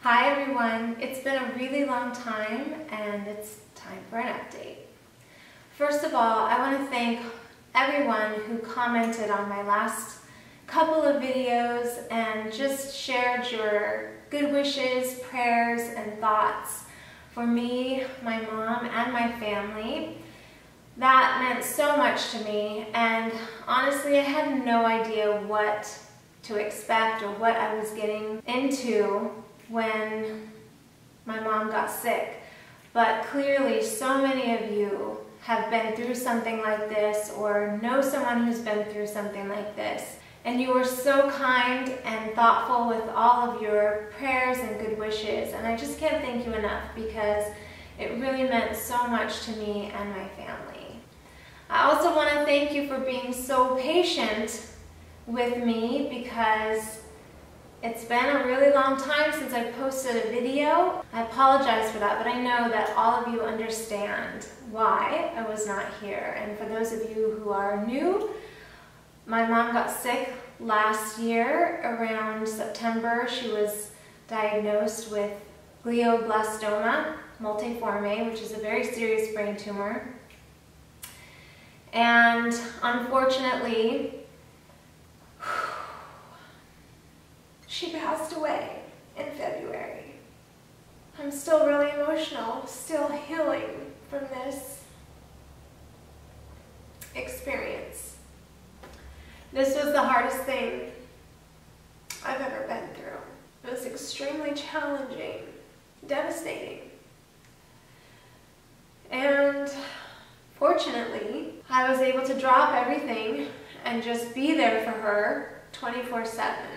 Hi everyone, it's been a really long time and it's time for an update. First of all, I want to thank everyone who commented on my last couple of videos and just shared your good wishes, prayers, and thoughts for me, my mom, and my family. That meant so much to me, and honestly I had no idea what to expect or what I was getting into when my mom got sick. But clearly so many of you have been through something like this or know someone who's been through something like this. And you were so kind and thoughtful with all of your prayers and good wishes. And I just can't thank you enough because it really meant so much to me and my family. I also want to thank you for being so patient with me because it's been a really long time since I posted a video. I apologize for that, but I know that all of you understand why I was not here. And for those of you who are new, my mom got sick last year around September. She was diagnosed with glioblastoma multiforme, which is a very serious brain tumor. And unfortunately, she passed away in February. I'm still really emotional, still healing from this experience. This was the hardest thing I've ever been through. It was extremely challenging, devastating. And fortunately, I was able to drop everything and just be there for her 24/7.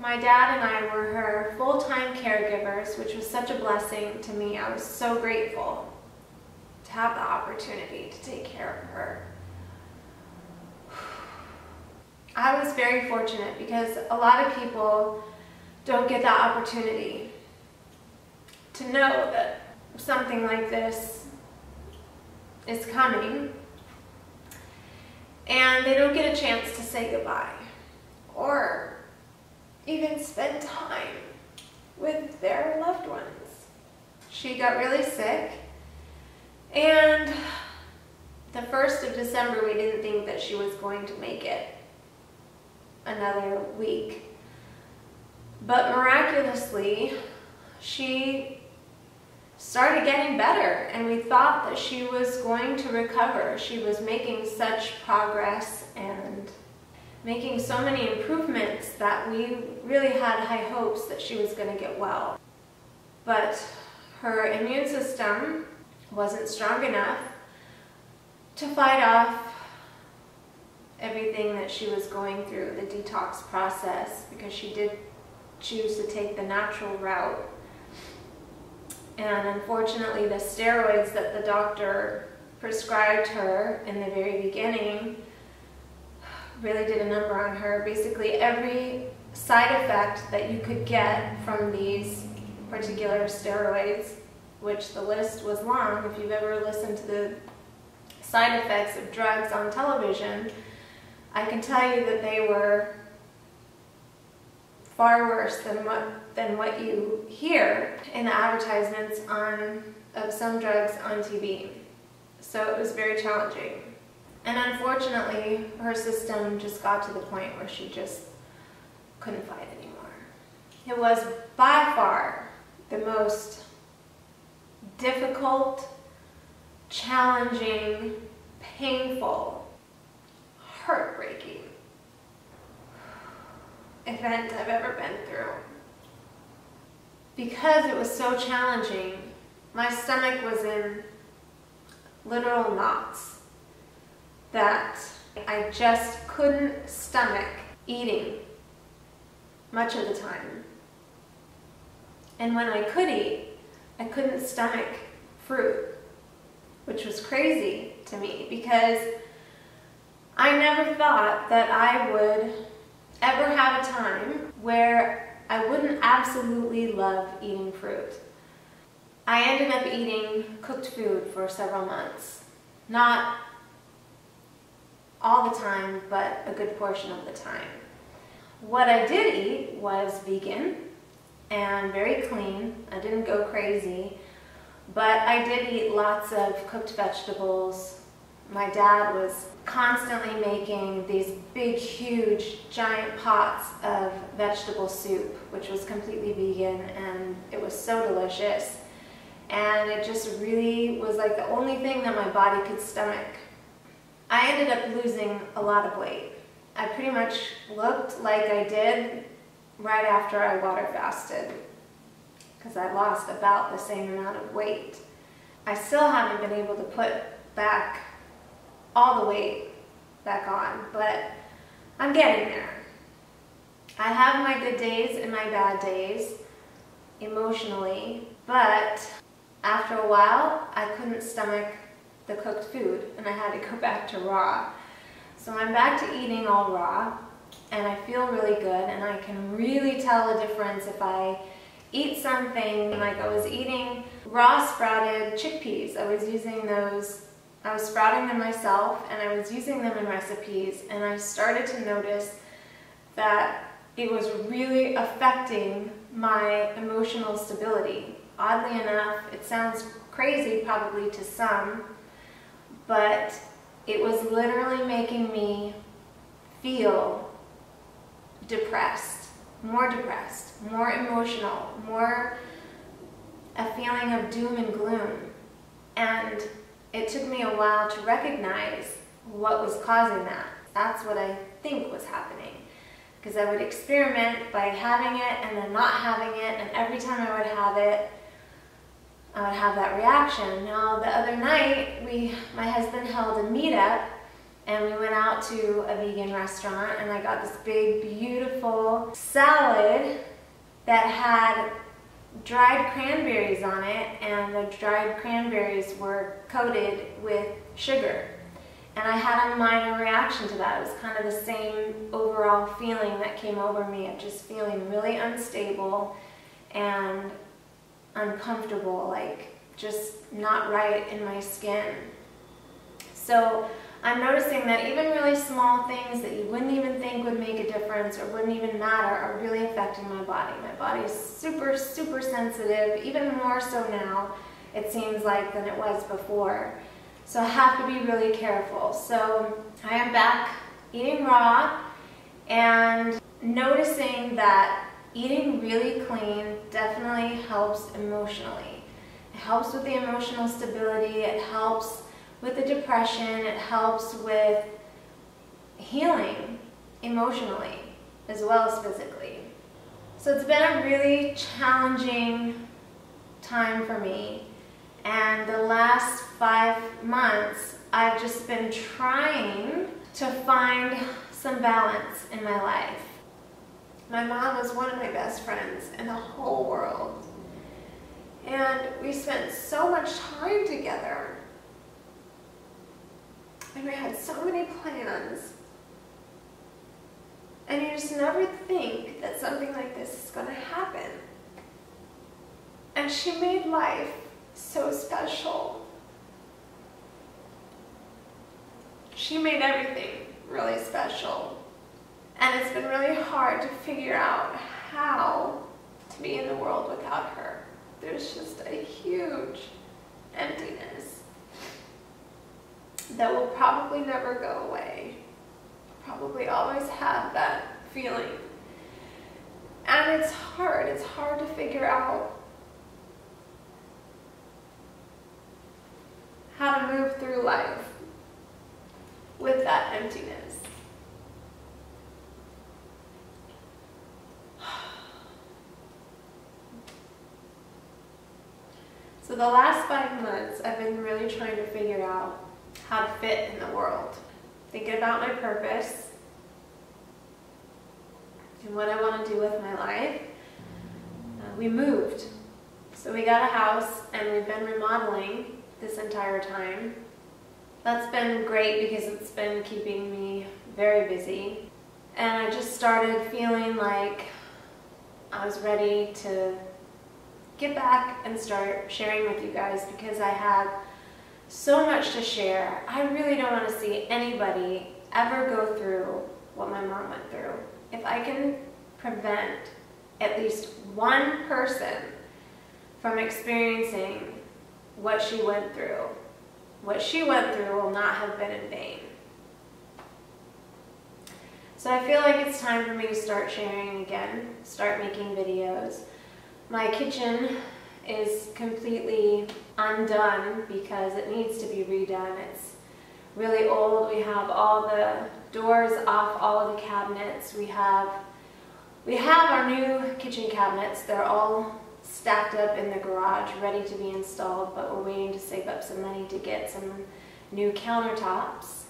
My dad and I were her full-time caregivers, which was such a blessing to me. I was so grateful to have the opportunity to take care of her. I was very fortunate because a lot of people don't get that opportunity to know that something like this is coming, and they don't get a chance to say goodbye or even spend time with their loved ones. She got really sick, and the 1st of December we didn't think that she was going to make it another week. But miraculously, she started getting better, and we thought that she was going to recover. She was making such progress and making so many improvements that we really had high hopes that she was going to get well. But her immune system wasn't strong enough to fight off everything that she was going through, the detox process, because she did choose to take the natural route. And unfortunately, the steroids that the doctor prescribed her in the very beginning really did a number on her. Basically, every side effect that you could get from these particular steroids, which the list was long. If you've ever listened to the side effects of drugs on television, I can tell you that they were far worse than what you hear in the advertisements of some drugs on TV. So it was very challenging. And unfortunately, her system just got to the point where she just couldn't fight anymore. It was by far the most difficult, challenging, painful, heartbreaking event I've ever been through. Because it was so challenging, my stomach was in literal knots that I just couldn't stomach eating much of the time. And when I could eat, I couldn't stomach fruit, which was crazy to me because I never thought that I would ever have a time where I wouldn't absolutely love eating fruit. I ended up eating cooked food for several months. Not all the time, but a good portion of the time. What I did eat was vegan, and very clean. I didn't go crazy, but I did eat lots of cooked vegetables. My dad was constantly making these big, huge, giant pots of vegetable soup, which was completely vegan, and it was so delicious. And it just really was like the only thing that my body could stomach. I ended up losing a lot of weight. I pretty much looked like I did right after I water fasted, because I lost about the same amount of weight. I still haven't been able to put back all the weight back on, but I'm getting there. I have my good days and my bad days emotionally, but after a while I couldn't stomach the cooked food and I had to go back to raw. So I'm back to eating all raw, and I feel really good, and I can really tell a difference if I eat something like I was eating raw sprouted chickpeas. I was sprouting them myself, and I was using them in recipes, and I started to notice that it was really affecting my emotional stability. Oddly enough, it sounds crazy probably to some, but it was literally making me feel depressed, more emotional, more a feeling of doom and gloom. And it took me a while to recognize what was causing that. That's what I think was happening. Because I would experiment by having it and then not having it, and every time I would have it, I would have that reaction. Now, the other night, my husband held a meetup, and we went out to a vegan restaurant, and I got this big, beautiful salad that had dried cranberries on it, and the dried cranberries were coated with sugar. And I had a minor reaction to that. It was kind of the same overall feeling that came over me of just feeling really unstable and uncomfortable, like just not right in my skin. So I'm noticing that even really small things that you wouldn't even think would make a difference or wouldn't even matter are really affecting my body. My body is super, super sensitive, even more so now, it seems like, than it was before. So I have to be really careful. So I am back eating raw and noticing that eating really clean definitely helps emotionally. It helps with the emotional stability, it helps with the depression, it helps with healing emotionally as well as physically. So it's been a really challenging time for me, and the last 5 months I've just been trying to find some balance in my life. My mom was one of my best friends in the whole world, and we spent so much time together. And we had so many plans. And you just never think that something like this is going to happen. And she made life so special. She made everything really special. And it's been really hard to figure out how to be in the world without her. There's just a huge emptiness that will probably never go away. Probably always have that feeling. And it's hard to figure out how to move through life with that emptiness. So the last 5 months, I've been really trying to figure out how to fit in the world. Thinking about my purpose and what I want to do with my life. We moved. So we got a house and we've been remodeling this entire time. That's been great because it's been keeping me very busy. And I just started feeling like I was ready to get back and start sharing with you guys, because I have so much to share. I really don't want to see anybody ever go through what my mom went through. If I can prevent at least one person from experiencing what she went through. What she went through will not have been in vain. So I feel like it's time for me to start sharing again, start making videos. My kitchen is completely undone because it needs to be redone. It's really old. We have all the doors off all of the cabinets. We have our new kitchen cabinets. They're all stacked up in the garage, ready to be installed, but we're waiting to save up some money to get some new countertops,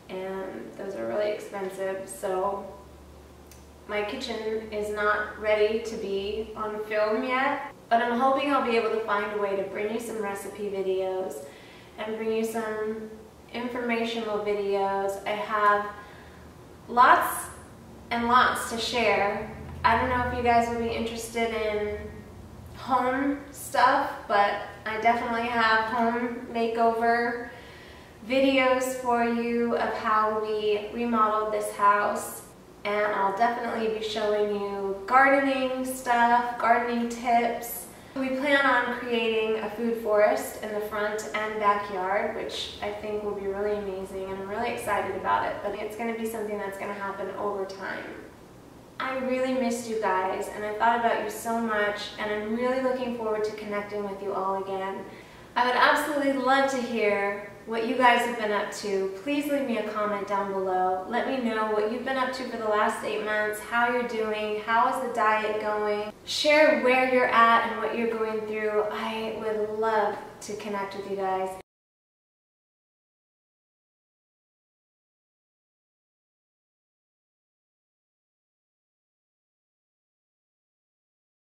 and those are really expensive. So my kitchen is not ready to be on film yet, but I'm hoping I'll be able to find a way to bring you some recipe videos and bring you some informational videos. I have lots and lots to share. I don't know if you guys will be interested in home stuff, but I definitely have home makeover videos for you of how we remodeled this house, and I'll definitely be showing you gardening stuff, gardening tips. We plan on creating a food forest in the front and backyard, which I think will be really amazing, and I'm really excited about it, but it's going to be something that's going to happen over time. I really missed you guys, and I thought about you so much, and I'm really looking forward to connecting with you all again. I would absolutely love to hear what you guys have been up to. Please leave me a comment down below. Let me know what you've been up to for the last 8 months, how you're doing, how is the diet going. Share where you're at and what you're going through. I would love to connect with you guys.